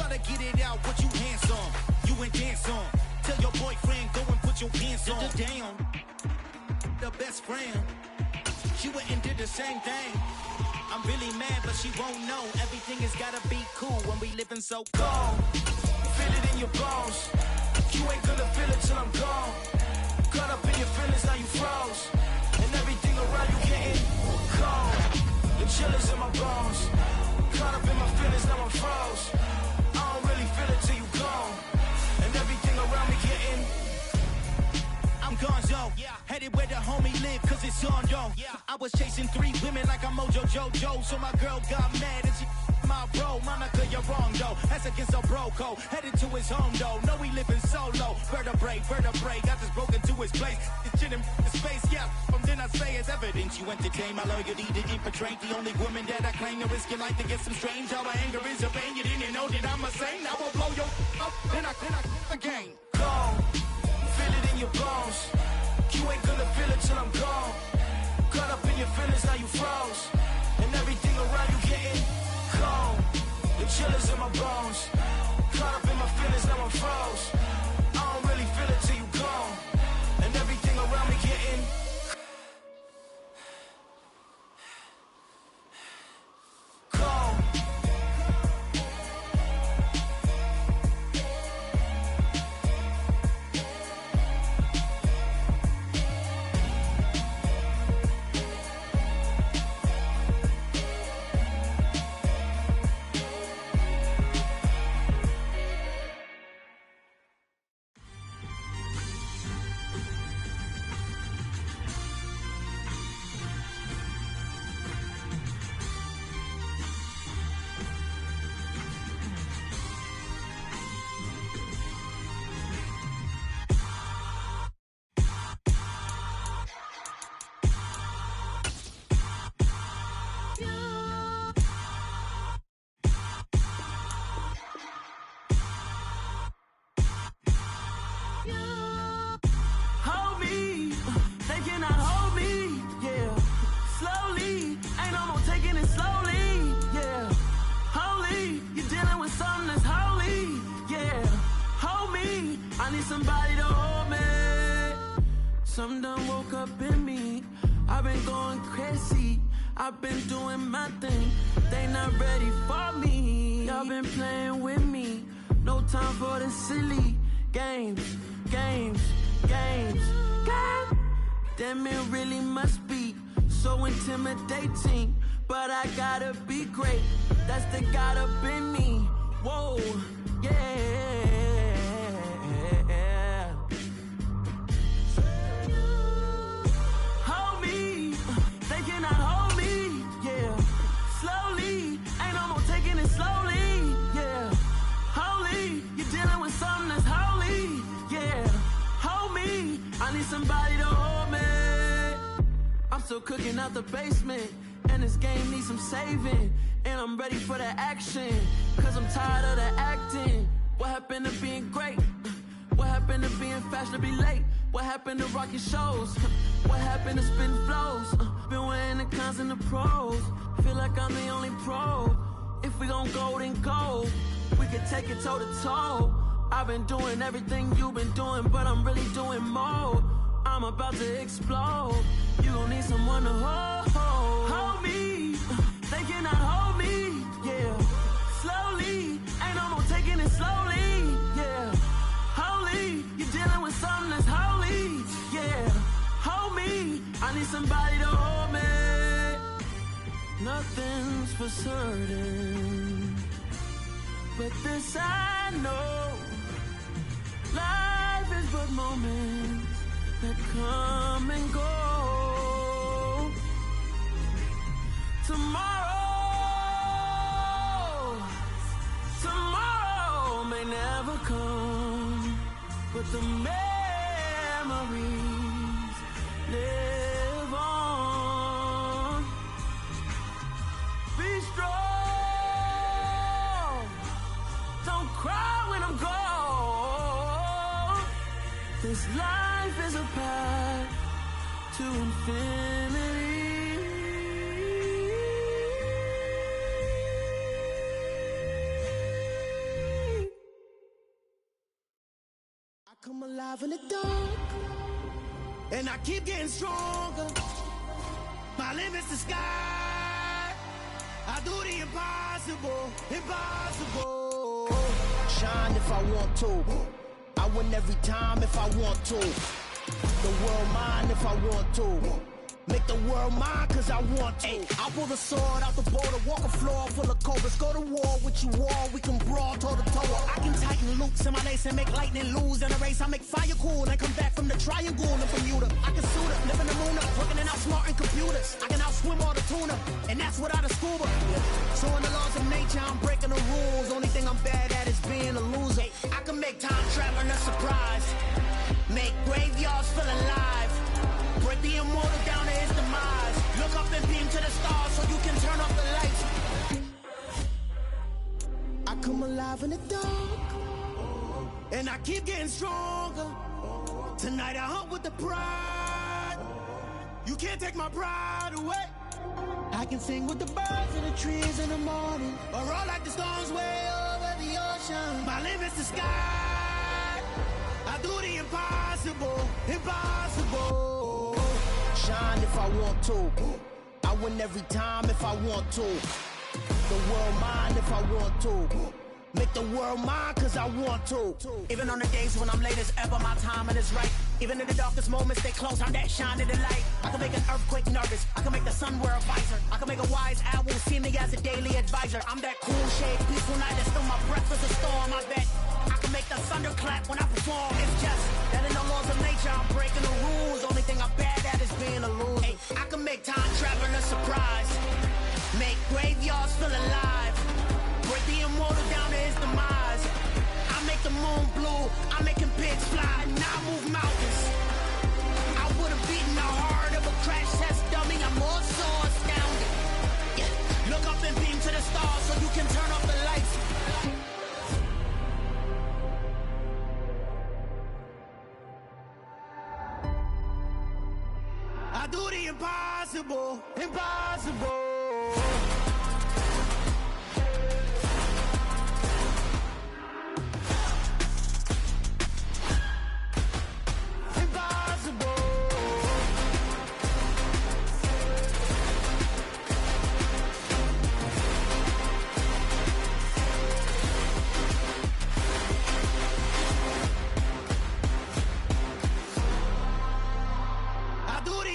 Gotta get it out, put you hands on. You and dance on. Tell your boyfriend, go and put your hands on. Down. The best friend. She went and did the same thing. I'm really mad, but she won't know. Everything has gotta be cool when we living so cold. Feel it in your bones. You ain't gonna feel it till I'm gone. Caught up in your feelings, now you froze. And everything around you getting cold. The chill is in my bones. Caught up in my feelings, now I'm froze. I don't really feel it till you gone. And everything around me getting I'm gonzo, headed where the homie live, cause it's on, yo. I was chasing 3 women like I'm Mojo Jojo, so my girl got mad and she my bro. Monica, you're wrong, though. That's against a bro code. Headed to his home, though. No, he living solo. Vertebrae, got this broken to his place. It's shit in his face, yeah. From then I say it's evidence. You entertain my loyalty to infiltrate. The only woman that I claim to risk your life to get some strange. How my anger is a pain. You didn't know that I'm a saint. I will blow your up, then I again. Gone. Feel it in your bones. You ain't gonna feel it till I'm gone. Caught up in your feelings, now you froze. And everything around you getting cold. The chill is in my bones. Caught up in my feelings, now I'm froze. I don't really feel it till you gone. And everything around me getting cold. Somebody to hold me. Something done woke up in me. I've been going crazy. I've been doing my thing. They not ready for me. Y'all been playing with me. No time for the silly games. Damn, it really must be so intimidating. But I gotta be great. That's the God up in me. Whoa, yeah. Somebody to hold me. I'm still cooking out the basement, and this game needs some saving. And I'm ready for the action, cause I'm tired of the acting. What happened to being great? What happened to being fashionably late? What happened to rocking shows? What happened to spitting flows? Been wearing the cons and the pros. Feel like I'm the only pro. If we gon' go, then go. We could take it toe to toe. I've been doing everything you've been doing, but I'm really doing more. I'm about to explode. You gon' need someone to hold me. They cannot hold me, yeah. Slowly, ain't no more taking it slowly, yeah. Holy, you're dealing with something that's holy, yeah. Hold me, I need somebody to hold me. Nothing's for certain, but this I know. Life is but moments that come and go. Tomorrow may never come, but the memories live on. Be strong, don't cry when I'm gone. This life is a path to infinity. come alive in the dark, and I keep getting stronger. My limit's the sky. I do the impossible, impossible. Shine if I want to. I win every time if I want to. The world mine if I want to. Make the world mine cause I want to. I'll pull the sword out the border, walk a floor full of cobras. Go to war with you all, we can brawl toe to toe. I can tighten loops in my lace and make lightning lose in a race. I make fire cool and come back from the triangle in Bermuda. I can suit up, live in the moon up, working and outsmarting computers. I can outswim all the tuna, and that's without a scuba. So in the laws of nature, I'm breaking the rules. Only thing I'm bad at is being a loser. I can make time traveling a surprise, make graveyards feel alive, break the immortal down to his demise. Look up and beam to the stars so you can turn off the lights. I come alive in the dark, and I keep getting stronger. Tonight I hunt with the pride. You can't take my pride away. I can sing with the birds and the trees in the morning, or roll like the storms way over the ocean. My limit's the sky. I do the impossible, impossible. Shine if I want to. I win every time if I want to. The world mine if I want to. Make the world mine cause I want to. Even on the days when I'm late as ever, my timing is right. Even in the darkest moments, stay close, I'm that shine in the light. I can make an earthquake nervous, I can make the sun wear a visor. I can make a wise owl see me as a daily advisor. I'm that cool shade, peaceful night, that's still my breath is a storm, I bet. I can make the thunder clap when I perform. It's just that in the laws of nature, I'm breaking the rules. Only thing I'm bad at is being a loser. I can make time traveling a surprise, make graveyards feel alive, break the immortal down to his demise. I make the moon blue, I'm making pigs fly, and I move mountains. I would've beaten the heart of a crash test dummy. I'm more so astounded. Yeah. Look up and beam to the stars so you can turn off the lights. I do the impossible, impossible.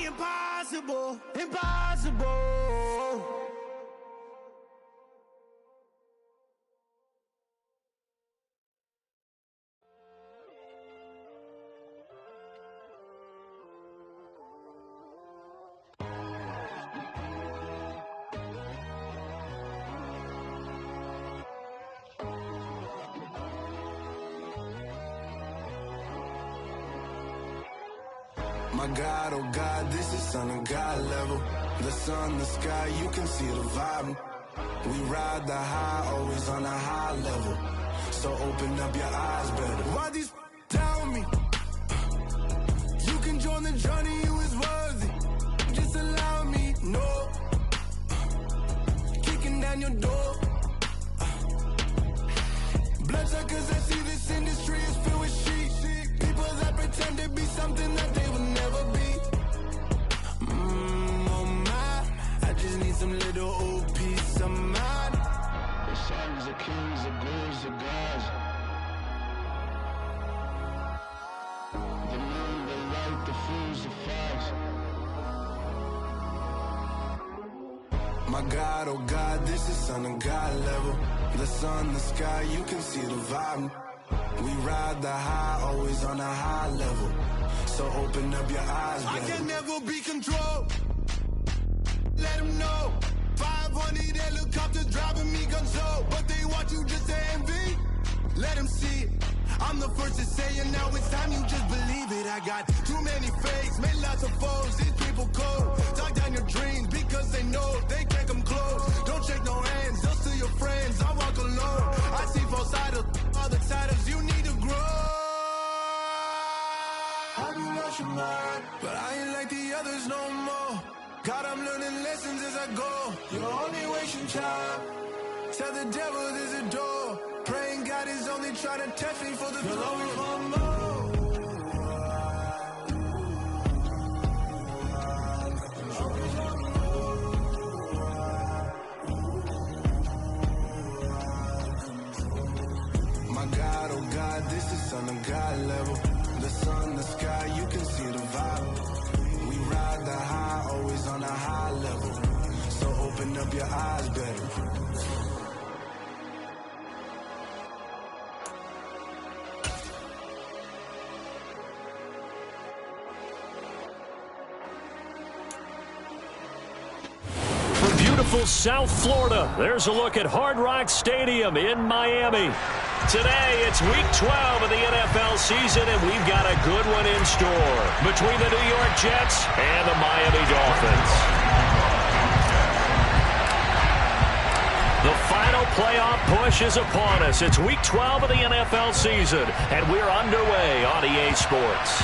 Impossible, impossible. My God, oh God, this is Son of God level. The sun, the sky, you can see the vibe. We ride the high, always on a high level. So open up your eyes better. Why these tell me? You can join the journey, you is worthy. Just allow me, no. Kicking down your door. Bloodsuckers, I see this industry is filled with sheep. People that pretend to be something that they will never be. Oh my, I just need some little old peace of mind. The sons of kings, the gurus, the gods. The moon, the light, the fools, the facts. My God, oh God, this is Son of God level. The sun, the sky, you can see the vibe. We ride the high, always on a high level. So open up your eyes, baby. I can never be controlled. Let them know. 500 helicopters driving me gonzo, but they want you just to envy. Let them see it. I'm the first to say it, now it's time you just believe it. I got too many fakes, made lots of foes. These people cold. Talk down your dreams because they know they can't come close. Don't shake no hands, just to your friends. I walk alone. I see false idols, other titles. You need to grow. Have you lost your mind? But I ain't like the others no more. God, I'm learning lessons as I go. You're only wasting time. Tell the devil there's a door. Praying God is only trying to test me for the glory. You'll always want more. this is on a God level. The sun, the sky, you can see the vibe. We ride the high, always on a high level. So open up your eyes better. Beautiful South Florida. There's a look at Hard Rock Stadium in Miami. Today, it's Week 12 of the NFL season, and we've got a good one in store between the New York Jets and the Miami Dolphins. The final playoff push is upon us. It's Week 12 of the NFL season, and we're underway on EA Sports.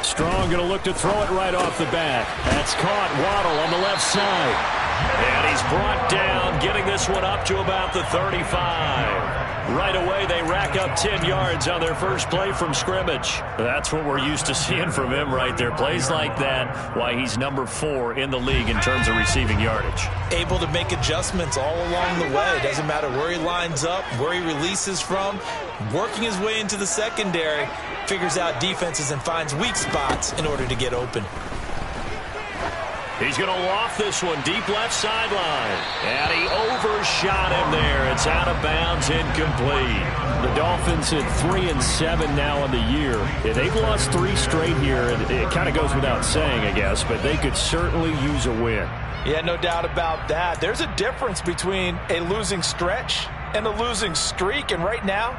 Strong going to look to throw it right off the bat. That's caught. Waddle on the left side. And he's brought down, getting this one up to about the 35. Right away, they rack up 10 yards on their first play from scrimmage. That's what we're used to seeing from him right there. Plays like that, why he's number 4 in the league in terms of receiving yardage. Able to make adjustments all along the way. Doesn't matter where he lines up, where he releases from. Working his way into the secondary. Figures out defenses and finds weak spots in order to get open. He's going to loft this one deep left sideline. And he overshot him there. It's out of bounds, incomplete. The Dolphins at 3-7 now on the year. They've lost 3 straight here. It kind of goes without saying, I guess, but they could certainly use a win. Yeah, no doubt about that. There's a difference between a losing stretch and a losing streak. And right now,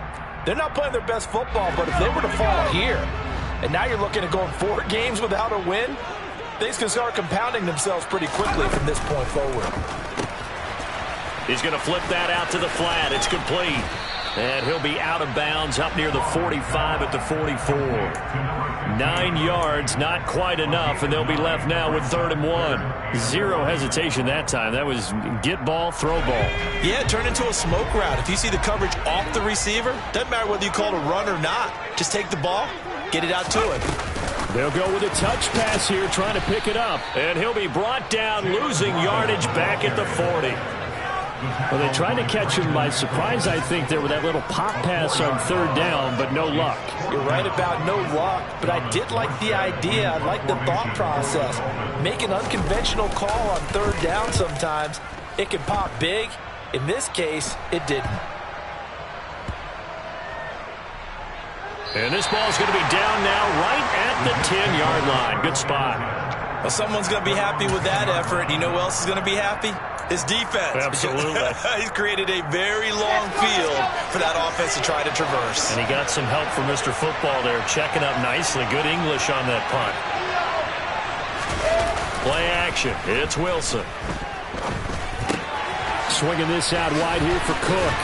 they're not playing their best football, but if they were to fall here, and now you're looking at going 4 games without a win, things can start compounding themselves pretty quickly from this point forward. He's going to flip that out to the flat. It's complete. And he'll be out of bounds up near the 45 at the 44. 9 yards, not quite enough, and they'll be left now with 3rd and 1. Zero hesitation that time. That was get ball, throw ball. Yeah, turn into a smoke route. If you see the coverage off the receiver, doesn't matter whether you call it a run or not. Just take the ball, get it out to him. They'll go with a touch pass here, trying to pick it up. And he'll be brought down, losing yardage back at the 40. Well, they tried to catch him by surprise, I think, there with that little pop pass on 3rd down, but no luck. You're right about no luck, but I did like the idea. I like the thought process. Make an unconventional call on 3rd down sometimes. It can pop big. In this case, it didn't. And this ball's going to be down now right at the 10-yard line. Good spot. Well, someone's going to be happy with that effort. You know who else is going to be happy? His defense. Absolutely. He's created a very long field for that offense to try to traverse. And he got some help from Mr. Football there, checking up nicely. Good English on that punt. Play action. It's Wilson. Swinging this out wide here for Cook.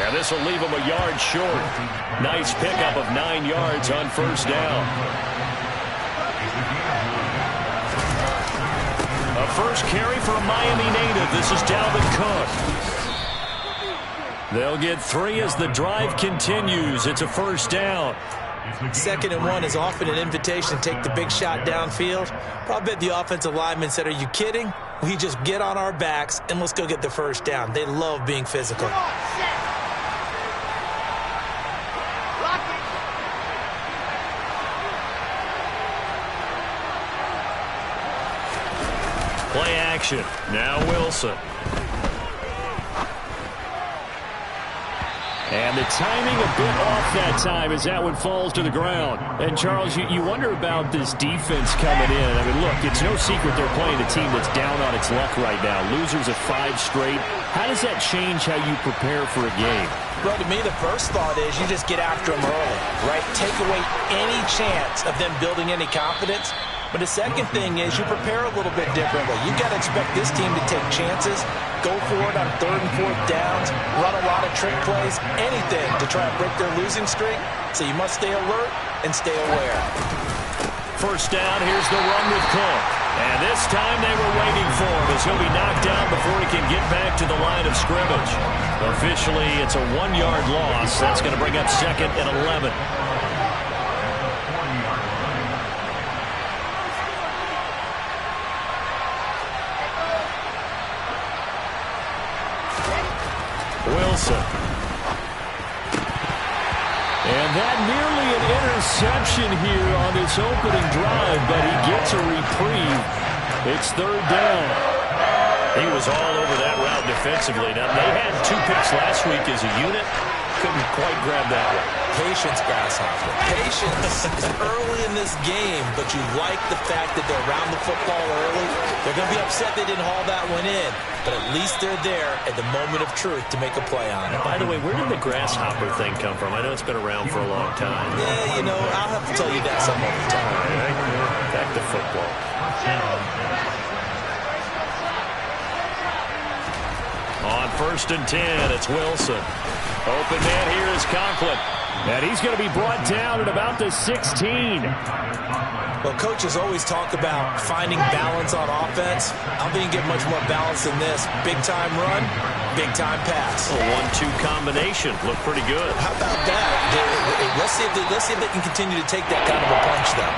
Now this will leave him a yard short. Nice pickup of 9 yards on 1st down. A first carry for a Miami native. This is Dalvin Cook. They'll get 3 as the drive continues. It's a 1st down. 2nd and 1 is often an invitation to take the big shot downfield. Probably the offensive lineman said, are you kidding? We just get on our backs and let's go get the 1st down. They love being physical. Play action. Now Wilson. And the timing a bit off that time as that one falls to the ground. And, Charles, you wonder about this defense coming in. I mean, look, it's no secret they're playing a team that's down on its luck right now. Losers of 5 straight. How does that change how you prepare for a game? Well, to me, the first thought is you just get after them early, right? Take away any chance of them building any confidence. But the second thing is you prepare a little bit differently. You've got to expect this team to take chances, go for it on 3rd and 4th downs, run a lot of trick plays, anything to try and break their losing streak. So you must stay alert and stay aware. first down. Here's the run with Cook. And this time they were waiting for him as he'll be knocked down before he can get back to the line of scrimmage. Officially, it's a 1-yard loss. That's going to bring up 2nd and 11. Wilson. And that nearly an interception here on this opening drive, but he gets a reprieve. It's 3rd down. He was all over that route defensively. Now, they had 2 picks last week as a unit. Couldn't quite grab that one. Patience, Grasshopper. Patience is early in this game, but you like the fact that they're around the football early. They're going to be upset they didn't haul that one in, but at least they're there at the moment of truth to make a play on it. By the way, where did the grasshopper thing come from? I know it's been around for a long time. Yeah, you know, I'll have to tell you that some other time. All right, back to football. On 1st and 10, it's Wilson. Open man here is Conklin. And he's going to be brought down at about the 16. Well, coaches always talk about finding balance on offense. I don't think you get much more balance than this. Big-time run, big-time pass. A 1-2 combination. Looked pretty good. How about that? Let's see if they can continue to take that kind of a punch, though.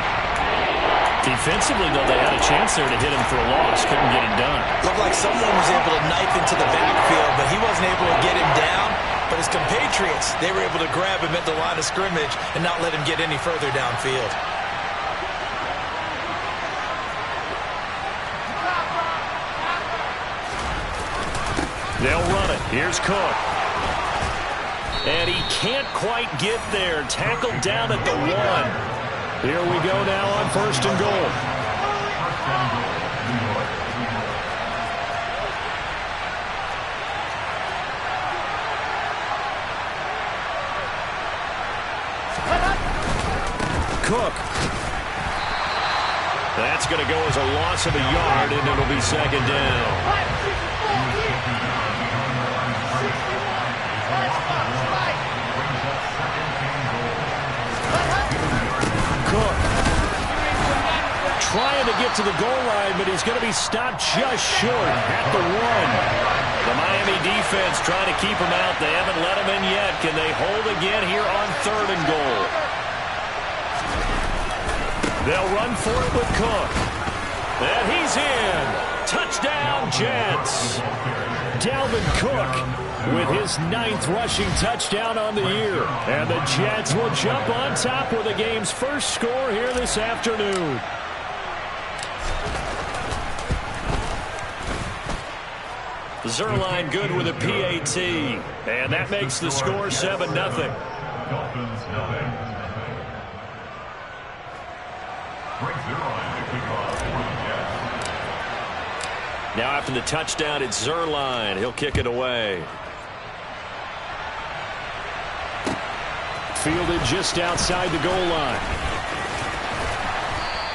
Defensively, though, they had a chance there to hit him for a loss. Couldn't get it done. Looked like someone was able to knife into the backfield, but he wasn't able to get him down. But his compatriots, they were able to grab him at the line of scrimmage and not let him get any further downfield. They'll run it. Here's Cook. And he can't quite get there. Tackled down at the 1. Here we go now on 1st and goal. Cook. That's going to go as a loss of a yard, and it'll be 2nd down. Cook trying to get to the goal line, but he's going to be stopped just short at the 1. The Miami defense trying to keep him out. They haven't let him in yet. Can they hold again here on 3rd and goal? They'll run for it with Cook. And he's in. Touchdown, Jets. Dalvin Cook with his 9th rushing touchdown on the year. And the Jets will jump on top with the game's first score here this afternoon. Zerline good with a PAT. And that makes the score 7-0. Now after the touchdown, it's Zerline. He'll kick it away. Fielded just outside the goal line.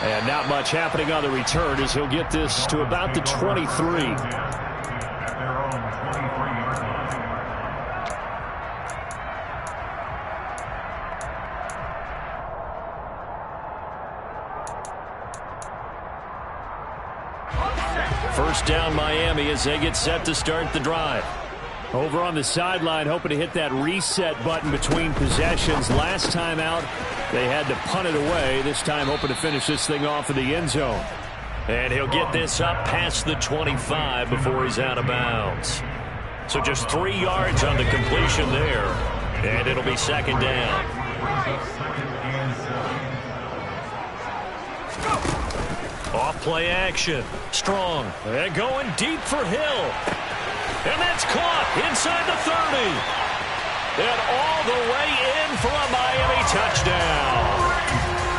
And not much happening on the return as he'll get this to about the 23. First down Miami as they get set to start the drive. Over on the sideline, hoping to hit that reset button between possessions. Last time out, they had to punt it away. This time hoping to finish this thing off in the end zone. And he'll get this up past the 25 before he's out of bounds. So just 3 yards on the completion there. And it'll be 2nd down. Off play action. Strong. And going deep for Hill. And that's caught inside the 30. And all the way in for a Miami touchdown.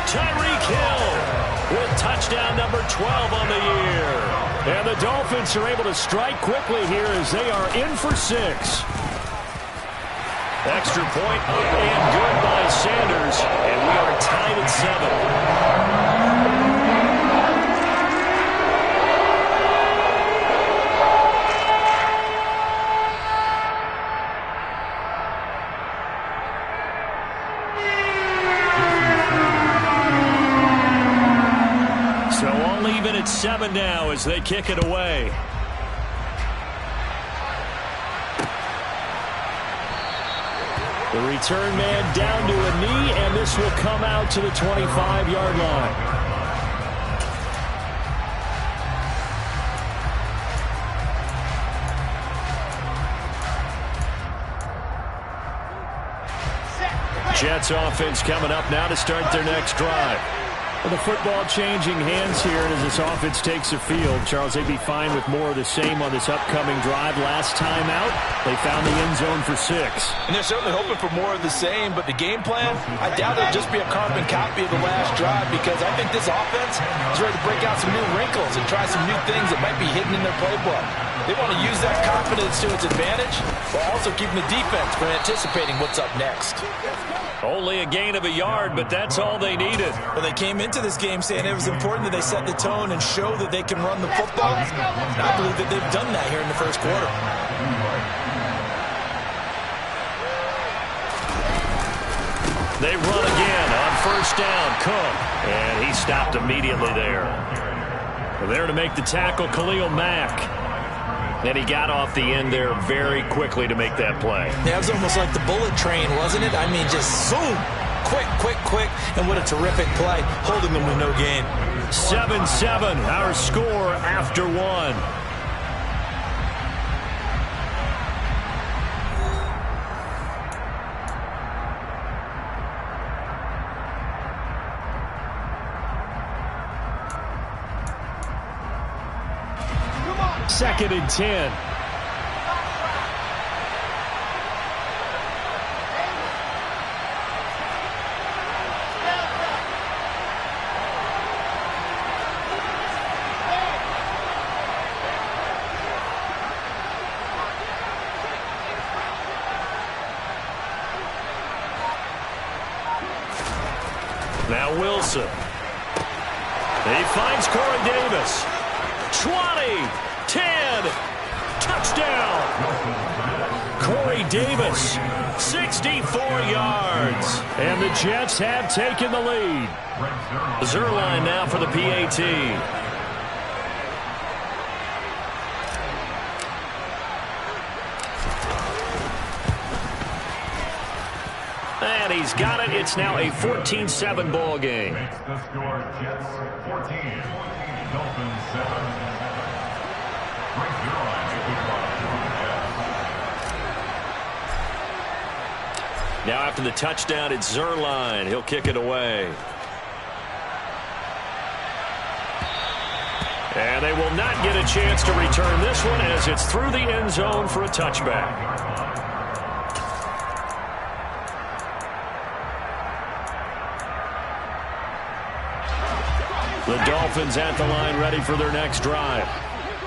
Tyreek Hill with touchdown number 12 on the year. And the Dolphins are able to strike quickly here as they are in for 6. Extra point and good by Sanders. And we are tied at 7. 7 now as they kick it away. The return man down to a knee, and this will come out to the 25-yard line. Jets offense coming up now to start their next drive. Well, the football changing hands here as this offense takes the field. Charles, they'd be fine with more of the same on this upcoming drive. Last time out, they found the end zone for 6. And they're certainly hoping for more of the same, but the game plan, I doubt it'll just be a carbon copy of the last drive, because I think this offense is ready to break out some new wrinkles and try some new things that might be hidden in their playbook. They want to use that confidence to its advantage while also keeping the defense from anticipating what's up next. Only a gain of a yard, but that's all they needed. Well, they came into this game saying it was important that they set the tone and show that they can run the football. And I believe that they've done that here in the first quarter. They run again on first down. Cook, and he stopped immediately there. There to make the tackle, Khalil Mack. And he got off the end there very quickly to make that play. Yeah, it was almost like the bullet train, wasn't it? I mean, just zoom. Quick. And what a terrific play, holding them to no gain. 7-7, our score after 1. Second and 10. Now Wilson. He finds Corey Davis. 20, 10, touchdown. Corey Davis, 64 yards. And the Jets have taken the lead. Zerline now for the PAT. And he's got it. It's now a 14-7 ball game. The score, Jets 14, Dolphins 7. Now after the touchdown, it's Zerline. He'll kick it away. And they will not get a chance to return this one as it's through the end zone for a touchback. The Dolphins at the line, ready for their next drive.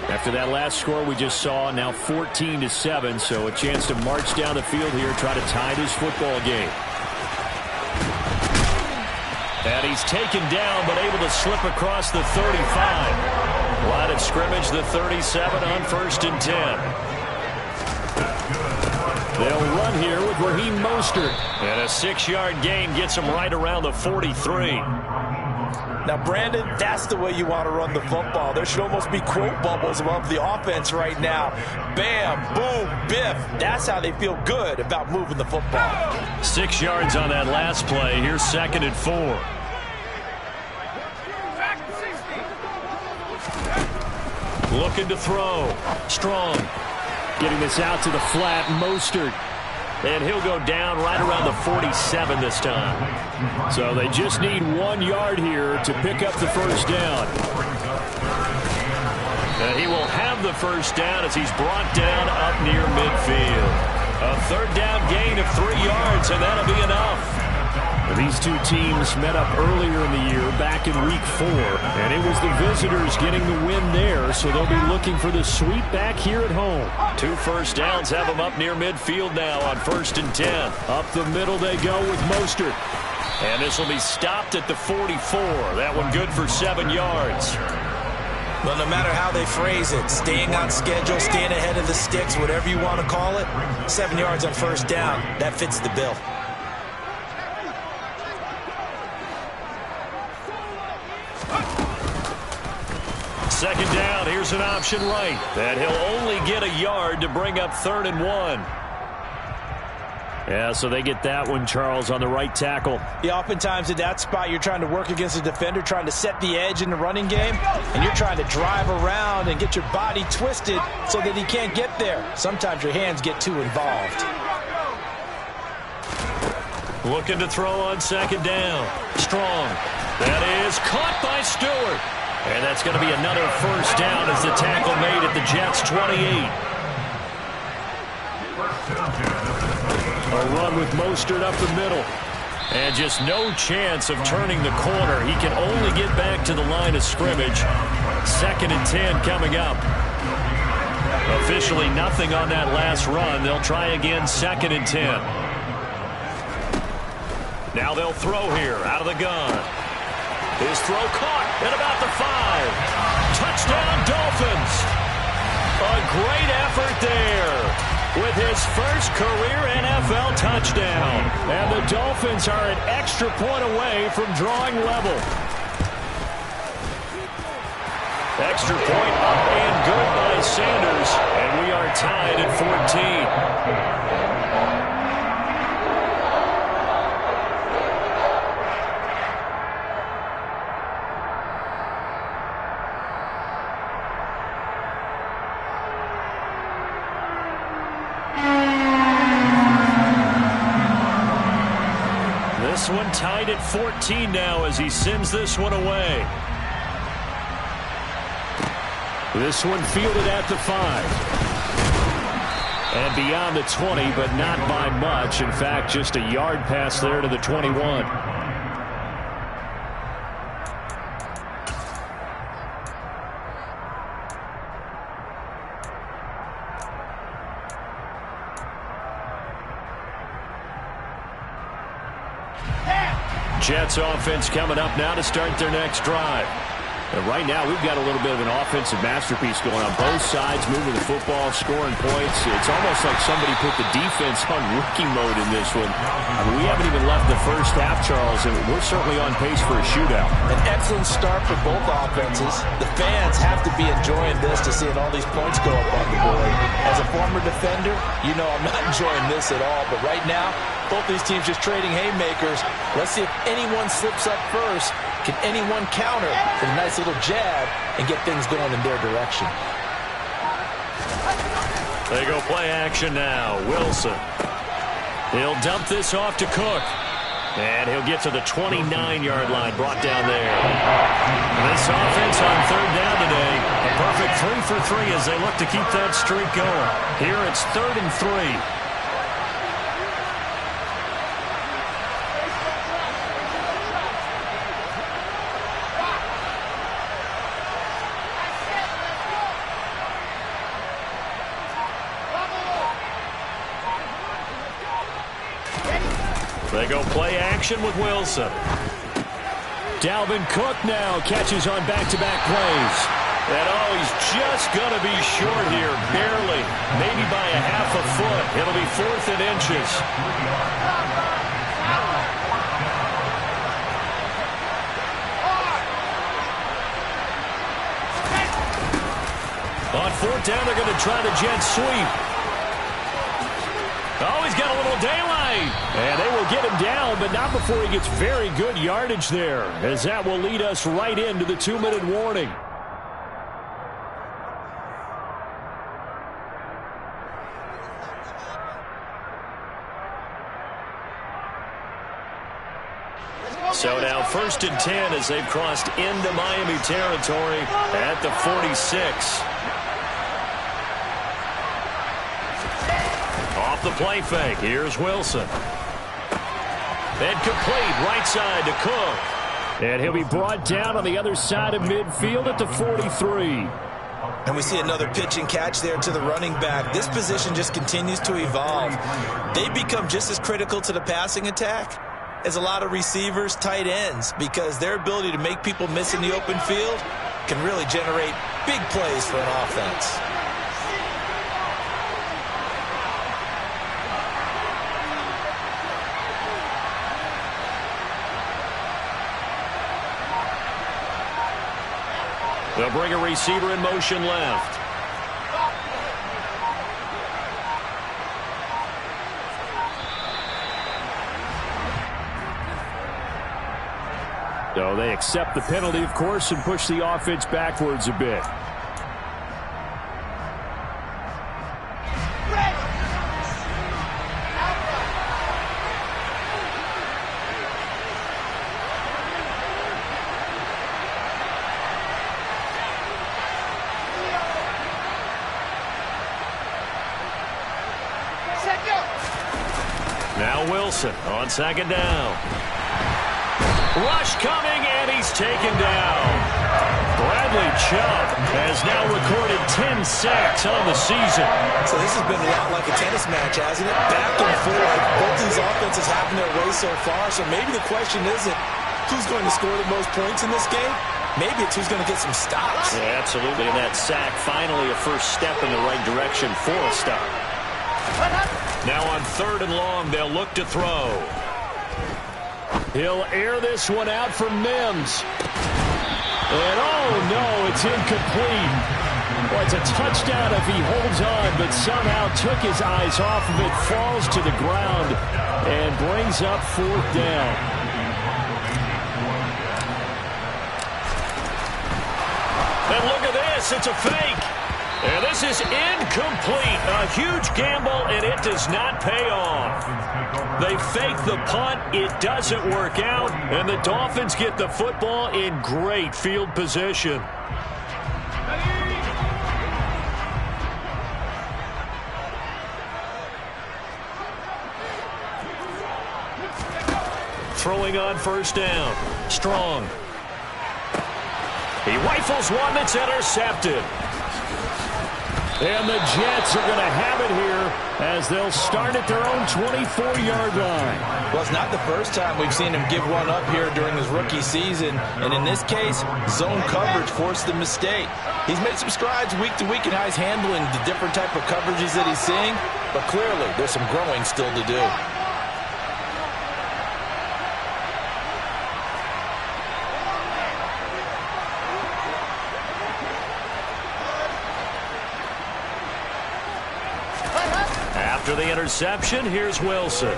After that last score we just saw, now 14-7, so a chance to march down the field here, try to tie this football game. And he's taken down, but able to slip across the 35. Line of scrimmage, the 37 on 1st and 10. They'll run here with Raheem Mostert. And a 6-yard gain gets him right around the 43. Now, Brandon, that's the way you want to run the football. There should almost be quote bubbles above the offense right now. Bam, boom, biff. That's how they feel good about moving the football. 6 yards on that last play. Here's 2nd and 4. Looking to throw. Strong. Getting this out to the flat. Mostert. And he'll go down right around the 47 this time. So they just need 1 yard here to pick up the first down. And he will have the first down as he's brought down up near midfield. A 3rd down gain of 3 yards, and that'll be enough. These two teams met up earlier in the year, back in week 4, and it was the visitors getting the win there, so they'll be looking for the sweep back here at home. 2 first downs have them up near midfield now on 1st and 10. Up the middle they go with Mostert. And this will be stopped at the 44. That one good for 7 yards. Well, no matter how they phrase it, staying on schedule, staying ahead of the sticks, whatever you want to call it, 7 yards on 1st down, that fits the bill. second down, here's an option right. And he'll only get a yard to bring up 3rd and 1. Yeah, so they get that one, Charles, on the right tackle. Yeah, oftentimes in that spot, you're trying to work against a defender, trying to set the edge in the running game, and you're trying to drive around and get your body twisted so that he can't get there. Sometimes your hands get too involved. Looking to throw on second down. Strong. That is caught by Stewart. And that's going to be another first down as the tackle made at the Jets' 28. A run with Mostert up the middle. And just no chance of turning the corner. He can only get back to the line of scrimmage. 2nd and 10 coming up. Officially nothing on that last run. They'll try again 2nd and 10. Now they'll throw here out of the gun. His throw caught at about the 5. Touchdown, Dolphins. A great effort there with his first career NFL touchdown. And the Dolphins are an extra point away from drawing level. Extra point up and good by Sanders. And we are tied at 14. This one tied at 14 now as he sends this one away. This one fielded at the 5. And beyond the 20, but not by much. In fact, just a yard pass there to the 21. Jets offense coming up now to start their next drive. And right now we've got a little bit of an offensive masterpiece going on both sides, moving the football, scoring points. It's almost like somebody put the defense on rookie mode in this one. I mean, we haven't even left the first half, Charles, and we're certainly on pace for a shootout. An excellent start for both offenses. The fans have to be enjoying this to seeing all these points go up on the board. As a former defender, you know I'm not enjoying this at all. But right now, both these teams just trading haymakers. Let's see if anyone slips up first. Can anyone counter with a nice little jab and get things going in their direction? They go play action now. Wilson. He'll dump this off to Cook. And he'll get to the 29-yard line, brought down there. This offense on 3rd down today. A perfect 3 for 3 as they look to keep that streak going. Here it's 3rd and 3. They go play action with Wilson. Dalvin Cook now catches on back-to-back plays. And he's just going to be short here, barely, maybe by a half a foot. It'll be 4th and inches. On 4th down, they're going to try the jet sweep. Oh, he's got a little daylight. And they will get him down, but not before he gets very good yardage there, as that will lead us right into the 2-minute warning. So now 1st and 10 as they've crossed into Miami territory at the 46. Off the play fake, here's Wilson. And complete right side to Cook. And he'll be brought down on the other side of midfield at the 43. And we see another pitch and catch there to the running back. This position just continues to evolve. They become just as critical to the passing attack as a lot of receivers, tight ends, because their ability to make people miss in the open field can really generate big plays for an offense. They'll bring a receiver in motion left. So they accept the penalty, of course, and push the offense backwards a bit. Now Wilson on second down. Rush coming, and he's taken down. Bradley Chubb has now recorded 10 sacks on the season. So this has been a lot like a tennis match, hasn't it? Back and forth. Both these offenses having their way so far. So maybe the question isn't who's going to score the most points in this game. Maybe it's who's going to get some stops. Yeah, absolutely. And that sack, finally a first step in the right direction for a stop. Now on 3rd and long, they'll look to throw. He'll air this one out for Mims. And oh no, it's incomplete. Well, it's a touchdown if he holds on, but somehow took his eyes off of it, falls to the ground, and brings up 4th down. And look at this, it's a fake. And this is incomplete. A huge gamble, and it does not pay off. They fake the punt. It doesn't work out, and the Dolphins get the football in great field position. Throwing on 1st down. Strong. He rifles one that's intercepted. And the Jets are going to have it here as they'll start at their own 24-yard line. Well, it's not the first time we've seen him give one up here during his rookie season. And in this case, zone coverage forced the mistake. He's made some strides week to week in how he's handling the different type of coverages that he's seeing. But clearly, there's some growing still to do. After the interception, here's Wilson.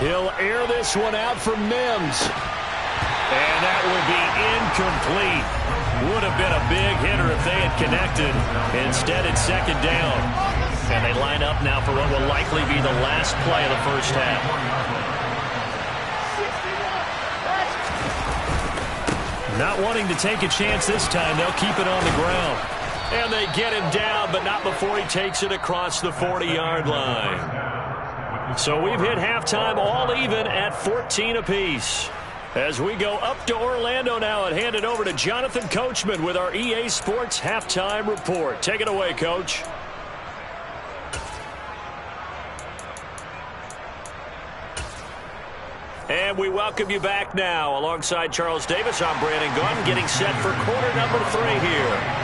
He'll air this one out for Mims. And that would be incomplete. Would have been a big hitter if they had connected. Instead, it's 2nd down. And they line up now for what will likely be the last play of the first half. Not wanting to take a chance this time, they'll keep it on the ground. And they get him down, but not before he takes it across the 40-yard line. So we've hit halftime all even at 14 apiece. As we go up to Orlando now and hand it over to Jonathan Coachman with our EA Sports Halftime Report. Take it away, Coach. And we welcome you back now. Alongside Charles Davis, I'm Brandon Gunn, getting set for quarter number 3 here.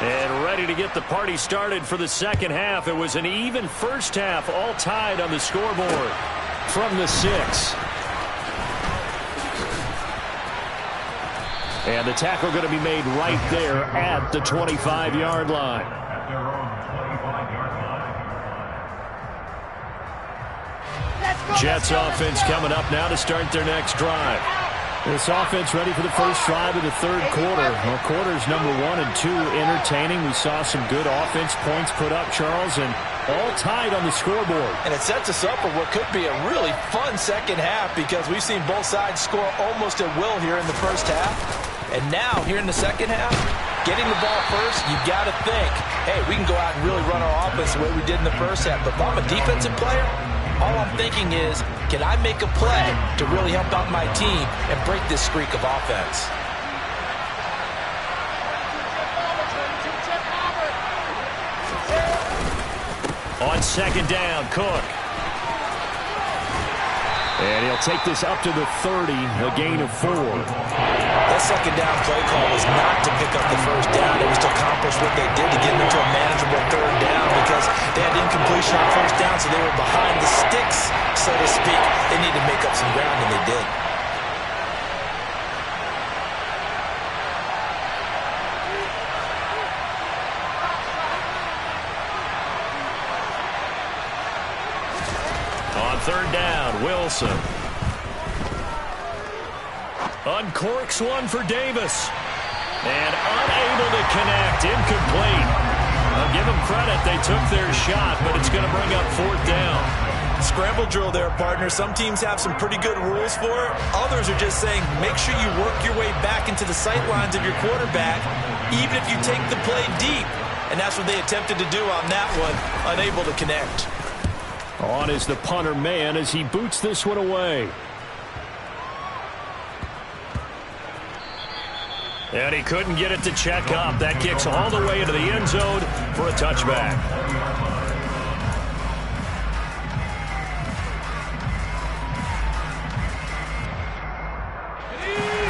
And ready to get the party started for the second half. It was an even first half, all tied on the scoreboard from the 6. And the tackle going to be made right there at the 25-yard line. At their own 25-yard line. Jets offense coming up now to start their next drive. This offense ready for the first drive of the 3rd quarter. Well, quarters number 1 and 2 entertaining. We saw some good offense points put up, Charles, and all tied on the scoreboard. And it sets us up for what could be a really fun second half because we've seen both sides score almost at will here in the first half. And now, here in the second half, getting the ball first, you've got to think, hey, we can go out and really run our offense the way we did in the first half. But if I'm a defensive player, all I'm thinking is, can I make a play to really help out my team and break this streak of offense? On 2nd down, Cook. And he'll take this up to the 30, a gain of 4. That 2nd down play call was not to pick up the first down. It was to accomplish what they did to get into a manageable 3rd down because they had incompletion on first down, so they were behind the sticks, so to speak. They needed to make up some ground, and they did. Wilson. Uncorks one for Davis. And unable to connect. Incomplete. I'll give them credit. They took their shot, but it's going to bring up 4th down. Scramble drill there, partner. Some teams have some pretty good rules for it. Others are just saying make sure you work your way back into the sight lines of your quarterback, even if you take the play deep. And that's what they attempted to do on that one, unable to connect. On is the punter man as he boots this one away. And he couldn't get it to check up. That kicks all the way into the end zone for a touchback.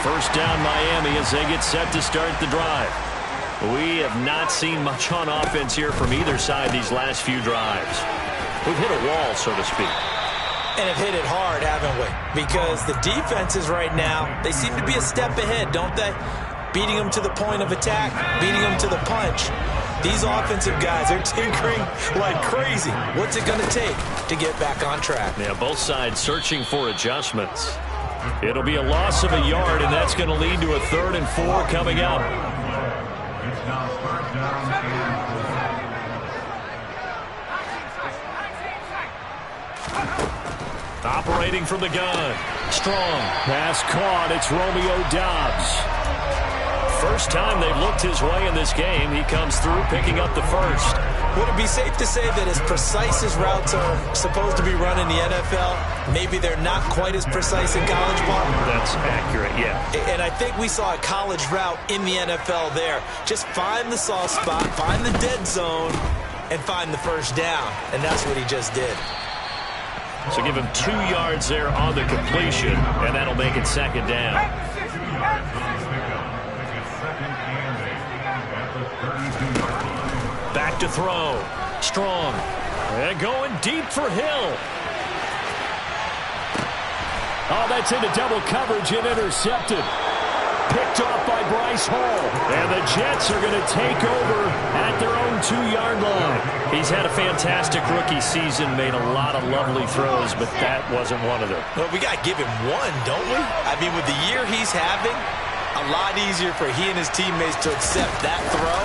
First down Miami as they get set to start the drive. We have not seen much on offense here from either side these last few drives. We've hit a wall, so to speak. And have hit it hard, haven't we? Because the defenses right now, they seem to be a step ahead, don't they? Beating them to the point of attack, beating them to the punch. These offensive guys, they're tinkering like crazy. What's it going to take to get back on track? Yeah, both sides searching for adjustments. It'll be a loss of a yard, and that's going to lead to a 3rd and 4 coming up. It's now 1st down and Operating from the gun. Strong. Pass caught. It's Romeo Doubs. First time they've looked his way in this game. He comes through picking up the first. Would it be safe to say that as precise as routes are supposed to be run in the NFL, maybe they're not quite as precise in college ball? That's accurate, yeah. And I think we saw a college route in the NFL there. Just find the soft spot, find the dead zone, and find the first down. And that's what he just did. So give him 2 yards there on the completion, and that'll make it 2nd down. Back to throw. Strong. And going deep for Hill. Oh, that's into double coverage and intercepted. Picked off by Bryce Hall. And the Jets are going to take over at their own 2-yard line. He's had a fantastic rookie season, made a lot of lovely throws, but that wasn't one of them. Well, we got to give him one, don't we? I mean, with the year he's having, a lot easier for he and his teammates to accept that throw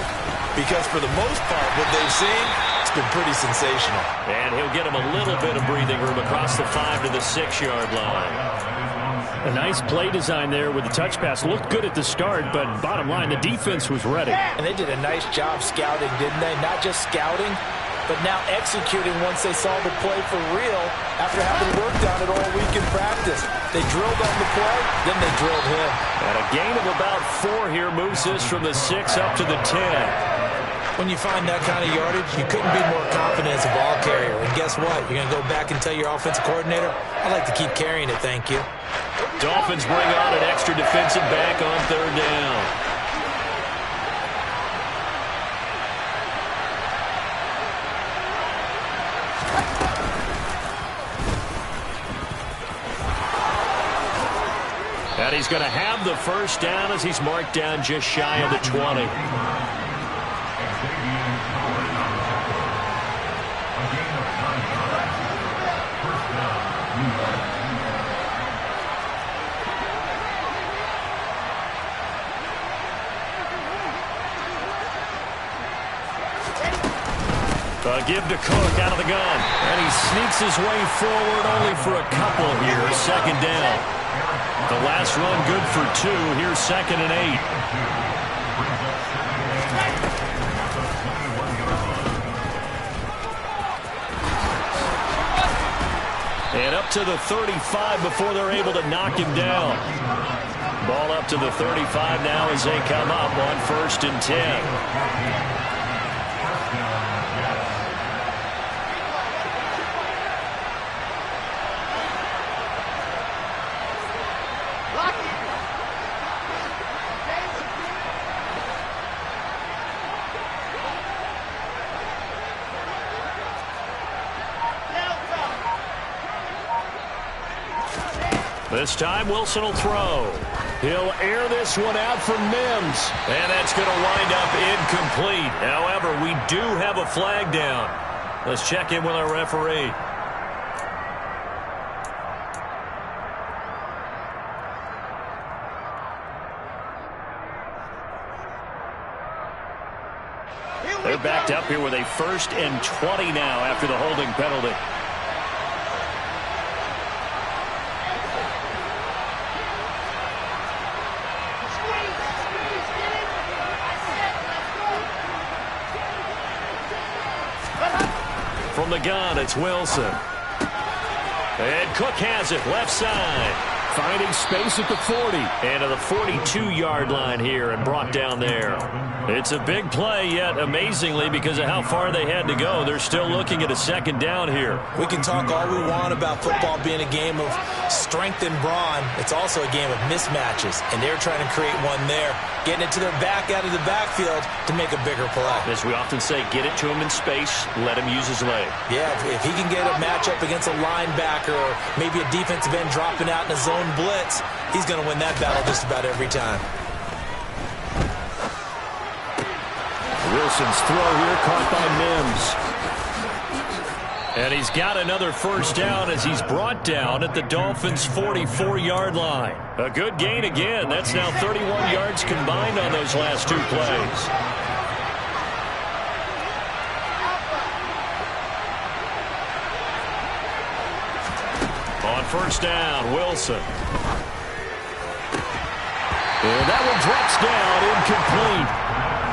because for the most part, what they've seen, it's been pretty sensational. And he'll get him a little bit of breathing room across the 5 to the 6-yard line. A nice play design there with the touch pass. Looked good at the start, but bottom line, the defense was ready. And they did a nice job scouting, didn't they? Not just scouting, but now executing once they saw the play for real after having worked on it all week in practice. They drilled on the play, then they drilled him. And a gain of about 4 here moves this from the 6 up to the 10. When you find that kind of yardage, you couldn't be more confident as a ball carrier. And guess what? You're going to go back and tell your offensive coordinator, I'd like to keep carrying it, thank you. Dolphins bring on an extra defensive back on 3rd down. And he's going to have the first down as he's marked down just shy of the 20. Give to Cook out of the gun. And he sneaks his way forward only for a couple here. 2nd down. The last run good for 2. Here's 2nd and 8. And up to the 35 before they're able to knock him down. Ball up to the 35 now as they come up on 1st and 10. This time Wilson will throw. He'll air this one out for Mims. And that's going to wind up incomplete. However, we do have a flag down. Let's check in with our referee. They're backed up here with a 1st and 20 now after the holding penalty. From the gun, it's Wilson. And Cook has it, left side. Finding space at the 40. And to the 42-yard line here and brought down there. It's a big play, yet amazingly, because of how far they had to go, they're still looking at a 2nd down here. We can talk all we want about football being a game of strength and brawn. It's also a game of mismatches, and they're trying to create one there, getting it to their back out of the backfield to make a bigger play. As we often say, get it to him in space, let him use his leg. Yeah, if he can get a matchup against a linebacker or maybe a defensive end dropping out in a zone blitz, he's going to win that battle just about every time. Wilson's throw here caught by Mims. And he's got another 1st down as he's brought down at the Dolphins' 44-yard line. A good gain again. That's now 31 yards combined on those last 2 plays. On 1st down, Wilson. And that one drops down, incomplete.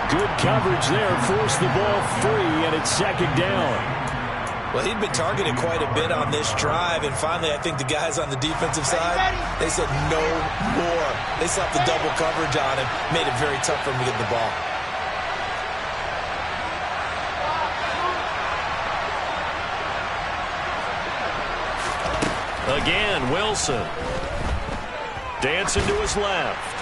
Good coverage there, forced the ball free, and it's 2nd down. Well, he'd been targeted quite a bit on this drive, and finally I think the guys on the defensive side, they said no more. They slapped the double coverage on him, made it very tough for him to get the ball. Again, Wilson. Dancing to his left.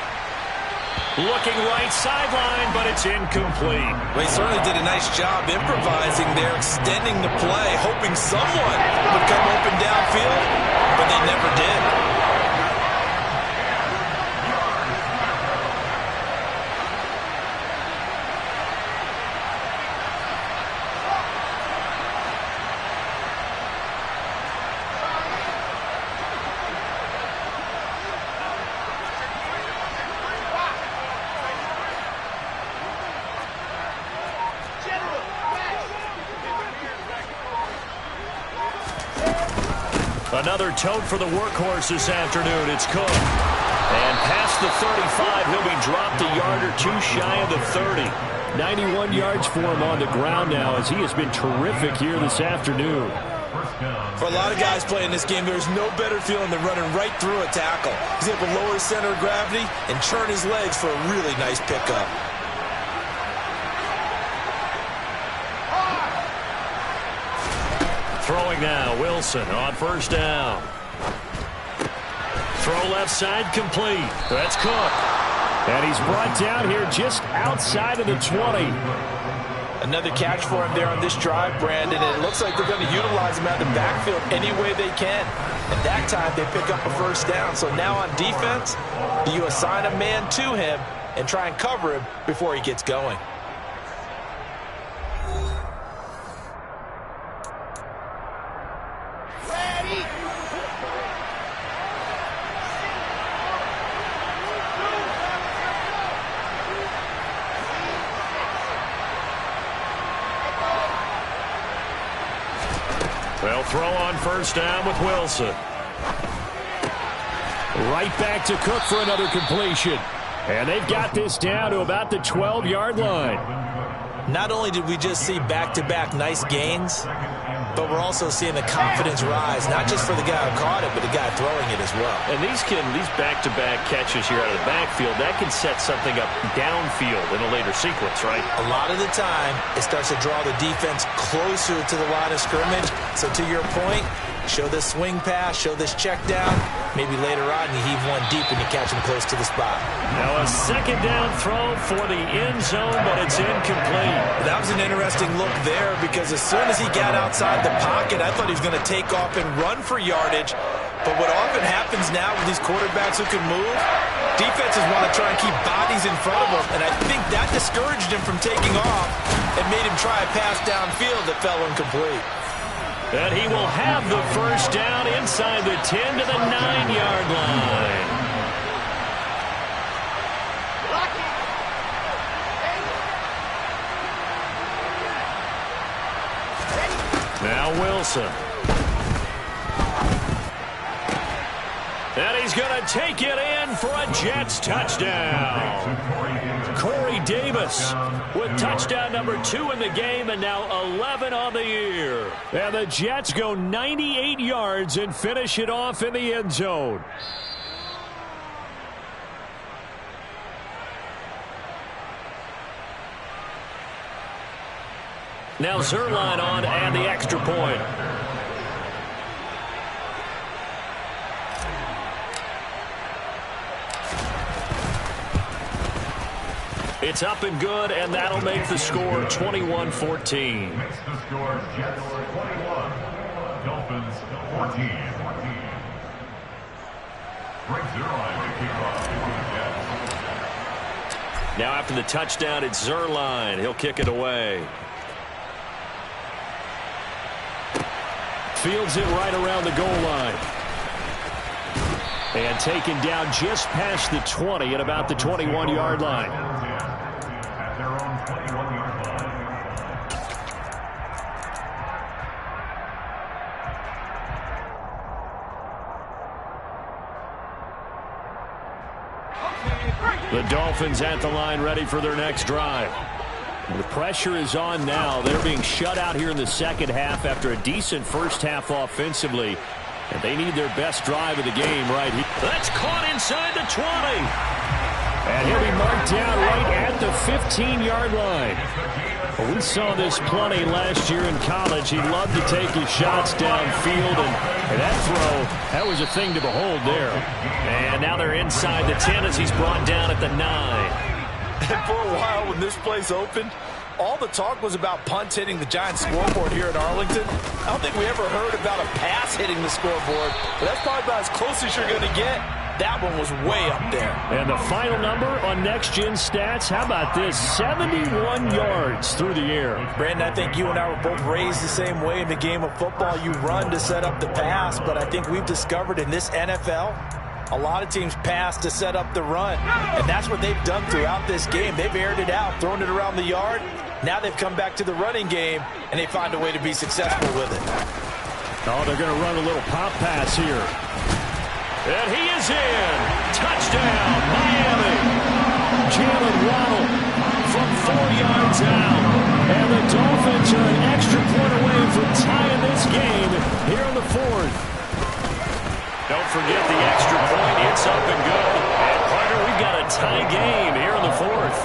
Looking right sideline, but it's incomplete. Well, he certainly did a nice job improvising there, extending the play, hoping someone would come open downfield, but they never did. Another tote for the workhorse this afternoon. It's Cook. And past the 35, he'll be dropped a yard or 2 shy of the 30. 91 yards for him on the ground now as he has been terrific here this afternoon. For a lot of guys playing this game, there's no better feeling than running right through a tackle. He's able to lower his center of gravity and churn his legs for a really nice pickup. Throwing now, Wilson on 1st down. Throw left side complete. That's Cook. And he's brought down here just outside of the 20. Another catch for him there on this drive, Brandon, and it looks like they're going to utilize him out of the backfield any way they can. And that time they pick up a 1st down. So now on defense, you assign a man to him and try and cover him before he gets going. They'll throw on 1st down with Wilson. Right back to Cook for another completion. And they've got this down to about the 12-yard line. Not only did we just see back-to-back nice gains, but we're also seeing the confidence rise, not just for the guy who caught it, but the guy throwing it as well. And these back-to-back catches here out of the backfield, that can set something up downfield in a later sequence, right? A lot of the time, it starts to draw the defense closer to the line of scrimmage. So to your point, show this swing pass, show this check down. Maybe later on you heave one deep and you catch him close to the spot. Now a 2nd down throw for the end zone, but it's incomplete. That was an interesting look there because as soon as he got outside the pocket, I thought he was going to take off and run for yardage. But what often happens now with these quarterbacks who can move, defenses want to try and keep bodies in front of them. And I think that discouraged him from taking off and made him try a pass downfield that fell incomplete. And he will have the 1st down inside the 10 to the 9-yard line. Wilson. And he's going to take it in for a Jets touchdown. Corey Davis with touchdown number 2 in the game and now 11 on the year. And the Jets go 98 yards and finish it off in the end zone. Now Zerline on and the extra point. It's up and good, and that'll make the score 21-14. Makes the score Jets 21, Dolphins 14. Greg Zerline to kick off for the Jets. Now after the touchdown, it's Zerline. He'll kick it away. Fields it right around the goal line. And taken down just past the 20 at about the 21-yard line. At their own 21-yard line. The Dolphins at the line ready for their next drive. The pressure is on now. They're being shut out here in the second half after a decent first half offensively. And they need their best drive of the game right here. That's caught inside the 20. And he'll be marked down right at the 15-yard line. Well, we saw this plenty last year in college. He loved to take his shots downfield. And that throw, that was a thing to behold there. And now they're inside the 10 as he's brought down at the 9. And for a while when this place opened, all the talk was about punts hitting the Giants scoreboard here at Arlington. I don't think we ever heard about a pass hitting the scoreboard, but that's probably about as close as you're going to get. That one was way up there. And the final number on Next Gen Stats, how about this? 71 yards through the air. Brandon, I think you and I were both raised the same way in the game of football. You run to set up the pass, but I think we've discovered in this NFL, a lot of teams pass to set up the run, and that's what they've done throughout this game. They've aired it out, thrown it around the yard. Now they've come back to the running game, and they find a way to be successful with it. Oh, they're going to run a little pop pass here. And he is in. Touchdown, Miami. Jalen Waddle from 4 yards out. And the Dolphins are an extra point away from tying this game here in the 4th. Don't forget the extra point. It's up and good. And, partner, we've got a tie game here in the 4th.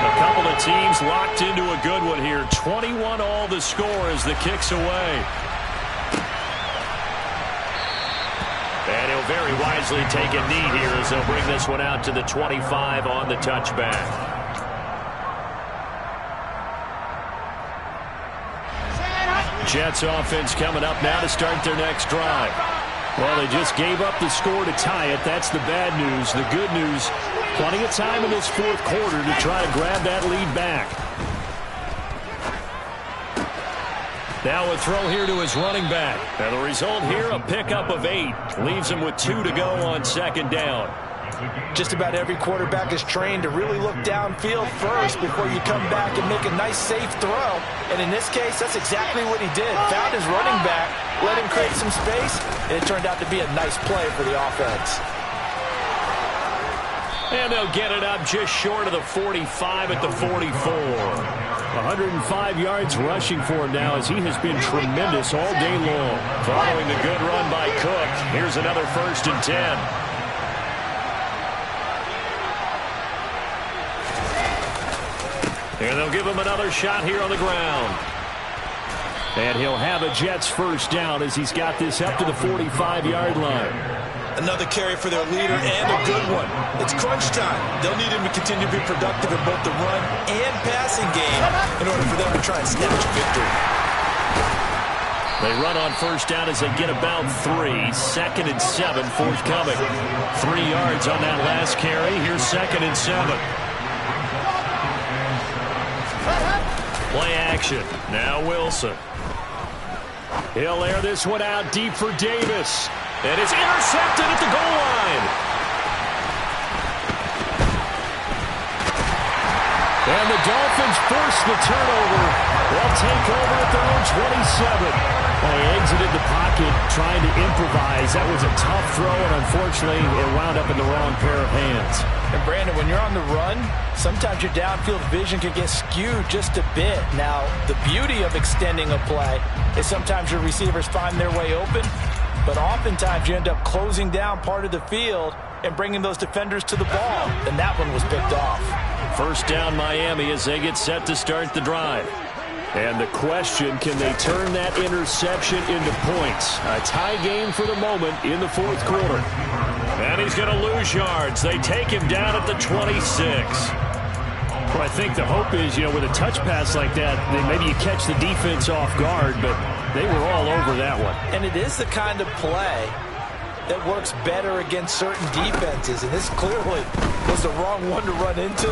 A couple of teams locked into a good one here. 21 all the score as the kick's away. And he'll very wisely take a knee here as they'll bring this one out to the 25 on the touchback. Jets offense coming up now to start their next drive. Well, they just gave up the score to tie it. That's the bad news. The good news, plenty of time in this 4th quarter to try to grab that lead back. Now a throw here to his running back. And the result here, a pickup of 8. Leaves him with 2 to go on second down. Just about every quarterback is trained to really look downfield first before you come back and make a nice, safe throw. And in this case, that's exactly what he did. Found his running back, let him create some space, and it turned out to be a nice play for the offense. And they'll get it up just short of the 45 at the 44. 105 yards rushing for him now as he has been tremendous all day long. Following the good run by Cook, here's another 1st and 10. And they'll give him another shot here on the ground. And he'll have a Jets first down as he's got this up to the 45-yard line. Another carry for their leader and a good one. It's crunch time. They'll need him to continue to be productive in both the run and passing game in order for them to try and snatch a victory. They run on first down as they get about 3. 2nd and 7 forthcoming. 3 yards on that last carry. Here's 2nd and 7. Play action. Now Wilson. He'll air this one out deep for Davis. And it's intercepted at the goal line. And the Dolphins force the turnover. They'll take over at their own 27. They exited the pocket trying to improvise. That was a tough throw, and unfortunately, it wound up in the wrong pair of hands. And Brandon, when you're on the run, sometimes your downfield vision can get skewed just a bit. Now, the beauty of extending a play is sometimes your receivers find their way open, but oftentimes you end up closing down part of the field and bringing those defenders to the ball, and that one was picked off. First down Miami as they get set to start the drive. And the question, can they turn that interception into points? A tie game for the moment in the fourth quarter. And he's going to lose yards. They take him down at the 26. Well, I think the hope is, with a touch pass like that, then maybe you catch the defense off guard, but they were all over that one. And it is the kind of play that works better against certain defenses, and this clearly was the wrong one to run into.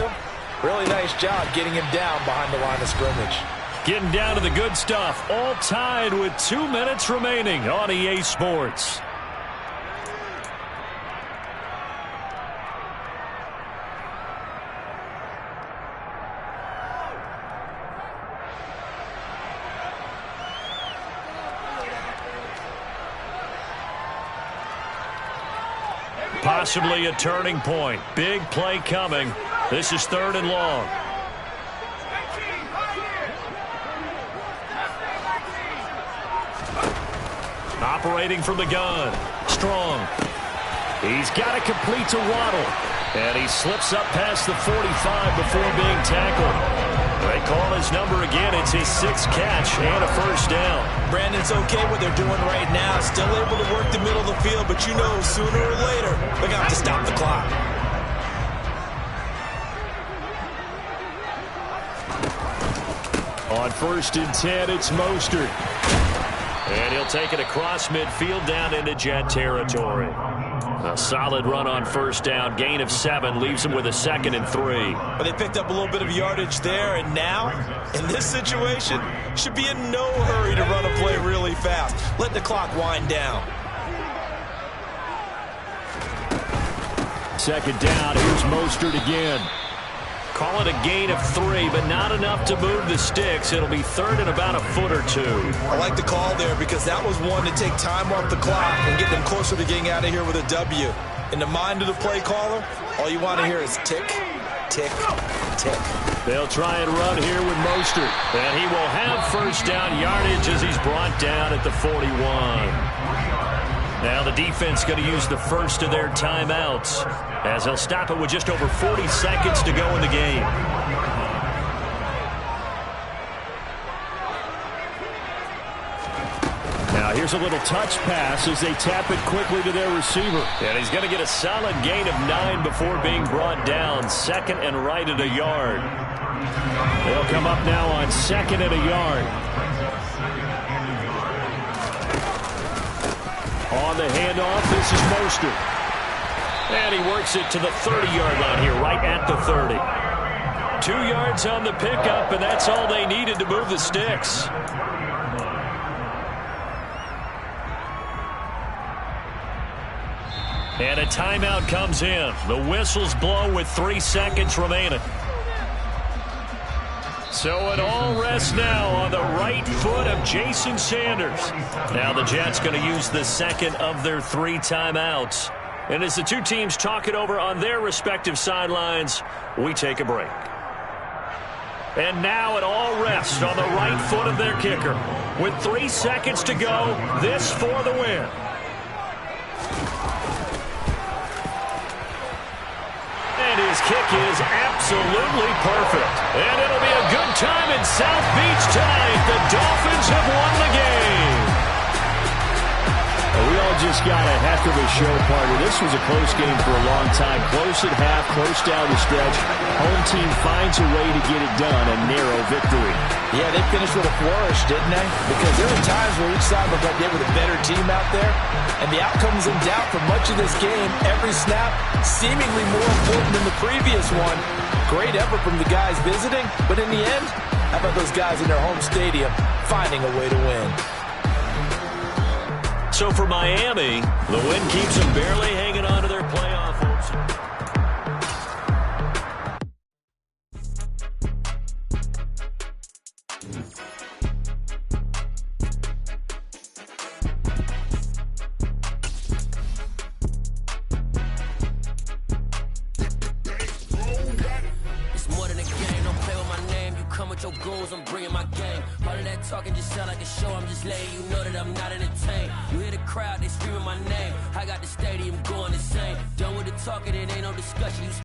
Really nice job getting him down behind the line of scrimmage. Getting down to the good stuff, all tied with 2 minutes remaining on EA Sports. Possibly a turning point. Big play coming. This is 3rd and long. Operating from the gun. Strong. He's got it complete to Waddle. And he slips up past the 45 before being tackled. They call his number again. It's his 6th catch and a first down. Brandon, it's okay what they're doing right now. Still able to work the middle of the field, but sooner or later, they're going to have to stop the clock. On 1st and 10, it's Mostert. And he'll take it across midfield down into Jet territory. A solid run on 1st down. Gain of 7 leaves him with a 2nd and 3. But they picked up a little bit of yardage there, and now, in this situation, should be in no hurry to run a play really fast. Let the clock wind down. 2nd down. Here's Mostert again. Call it a gain of 3, but not enough to move the sticks. It'll be 3rd and about a foot or 2. I like the call there because that was one to take time off the clock and get them closer to getting out of here with a W. In the mind of the play caller, all you want to hear is tick, tick, tick. They'll try and run here with Mostert. And he will have 1st down yardage as he's brought down at the 41. Now the defense going to use the first of their timeouts as they'll stop it with just over 40 seconds to go in the game. Now here's a little touch pass as they tap it quickly to their receiver. And he's going to get a solid gain of 9 before being brought down. 2nd and right at a yard. They'll come up now on 2nd and a yard. On the handoff, this is Mostert. And he works it to the 30-yard line here, right at the 30. 2 yards on the pickup, and that's all they needed to move the sticks. And a timeout comes in. The whistles blow with 3 seconds remaining. So it all rests now on the right foot of Jason Sanders. Now the Jets going to use the 2nd of their 3 timeouts. And as the 2 teams talk it over on their respective sidelines, we take a break. And now it all rests on the right foot of their kicker. With 3 seconds to go, this for the win. And his kick is absolutely perfect. And it'll be a good time in South Beach tonight. The Dolphins have won the game. We all just got a heck of a show party. This was a close game for a long time. Close at half, close down the stretch. Home team finds a way to get it done. A narrow victory. Yeah, they finished with a flourish, didn't they? Because there were times where each side looked like they were the better team out there. And the outcome was in doubt for much of this game. Every snap seemingly more important than the previous one. Great effort from the guys visiting. But in the end, how about those guys in their home stadium finding a way to win? So for Miami, the win keeps them barely hanging on to their playoff hopes. talking just sound like a show. I'm just letting you know that I'm not entertained. You hear the crowd, they screaming my name. I got the stadium going insane. Done with the talking, it ain't no discussion. You